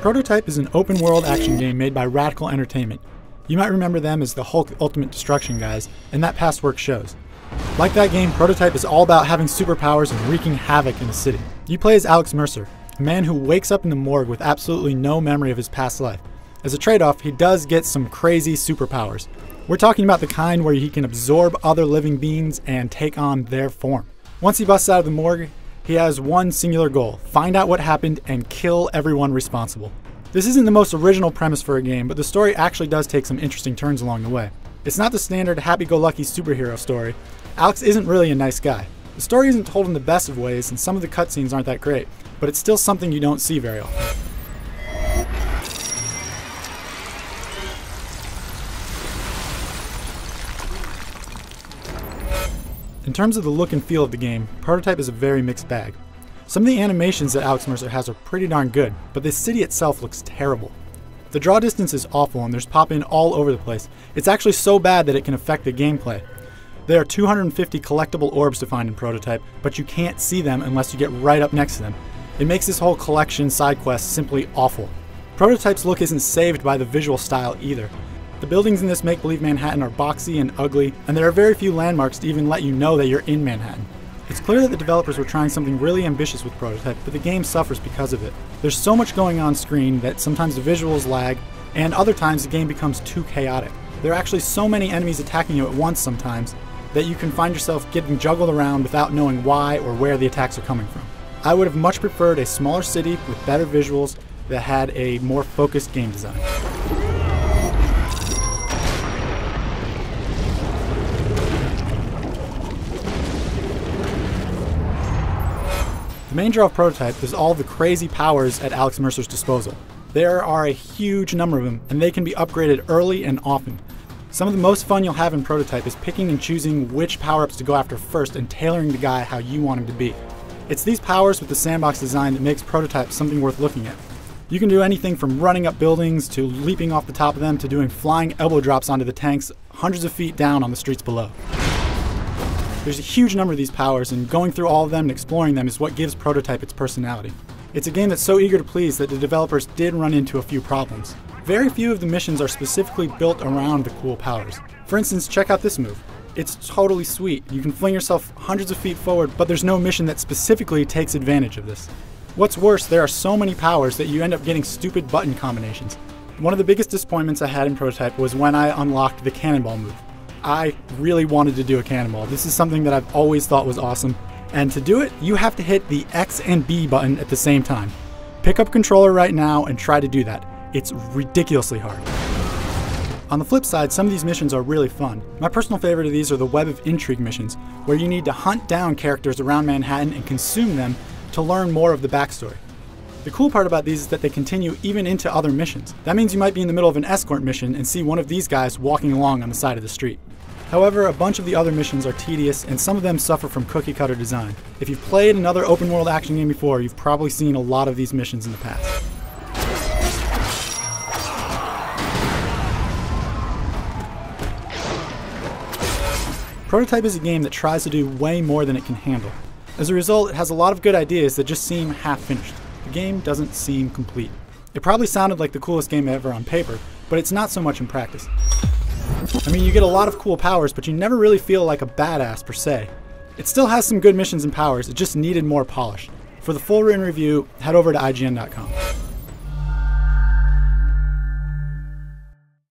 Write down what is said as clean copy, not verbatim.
Prototype is an open-world action game made by Radical Entertainment. You might remember them as the Hulk Ultimate Destruction guys, and that past work shows. Like that game, Prototype is all about having superpowers and wreaking havoc in a city. You play as Alex Mercer, a man who wakes up in the morgue with absolutely no memory of his past life. As a trade-off, he does get some crazy superpowers. We're talking about the kind where he can absorb other living beings and take on their form. Once he busts out of the morgue, he has one singular goal: find out what happened and kill everyone responsible. This isn't the most original premise for a game, but the story actually does take some interesting turns along the way. It's not the standard happy-go-lucky superhero story. Alex isn't really a nice guy. The story isn't told in the best of ways, and some of the cutscenes aren't that great, but it's still something you don't see very often. In terms of the look and feel of the game, Prototype is a very mixed bag. Some of the animations that Alex Mercer has are pretty darn good, but the city itself looks terrible. The draw distance is awful and there's pop-in all over the place. It's actually so bad that it can affect the gameplay. There are 250 collectible orbs to find in Prototype, but you can't see them unless you get right up next to them. It makes this whole collection side quest simply awful. Prototype's look isn't saved by the visual style either. The buildings in this make-believe Manhattan are boxy and ugly, and there are very few landmarks to even let you know that you're in Manhattan. It's clear that the developers were trying something really ambitious with Prototype, but the game suffers because of it. There's so much going on screen that sometimes the visuals lag, and other times the game becomes too chaotic. There are actually so many enemies attacking you at once sometimes that you can find yourself getting juggled around without knowing why or where the attacks are coming from. I would have much preferred a smaller city with better visuals that had a more focused game design. The main draw of Prototype is all the crazy powers at Alex Mercer's disposal. There are a huge number of them, and they can be upgraded early and often. Some of the most fun you'll have in Prototype is picking and choosing which power-ups to go after first and tailoring the guy how you want him to be. It's these powers with the sandbox design that makes Prototype something worth looking at. You can do anything from running up buildings to leaping off the top of them to doing flying elbow drops onto the tanks hundreds of feet down on the streets below. There's a huge number of these powers, and going through all of them and exploring them is what gives Prototype its personality. It's a game that's so eager to please that the developers did run into a few problems. Very few of the missions are specifically built around the cool powers. For instance, check out this move. It's totally sweet. You can fling yourself hundreds of feet forward, but there's no mission that specifically takes advantage of this. What's worse, there are so many powers that you end up getting stupid button combinations. One of the biggest disappointments I had in Prototype was when I unlocked the cannonball move. I really wanted to do a cannonball. This is something that I've always thought was awesome, and to do it, you have to hit the X and B button at the same time. Pick up a controller right now and try to do that. It's ridiculously hard. On the flip side, some of these missions are really fun. My personal favorite of these are the Web of Intrigue missions, where you need to hunt down characters around Manhattan and consume them to learn more of the backstory. The cool part about these is that they continue even into other missions. That means you might be in the middle of an escort mission and see one of these guys walking along on the side of the street. However, a bunch of the other missions are tedious, and some of them suffer from cookie-cutter design. If you've played another open-world action game before, you've probably seen a lot of these missions in the past. Prototype is a game that tries to do way more than it can handle. As a result, it has a lot of good ideas that just seem half-finished. The game doesn't seem complete. It probably sounded like the coolest game ever on paper, but it's not so much in practice. I mean, you get a lot of cool powers, but you never really feel like a badass per se. It still has some good missions and powers, it just needed more polish. For the full written review, head over to IGN.com.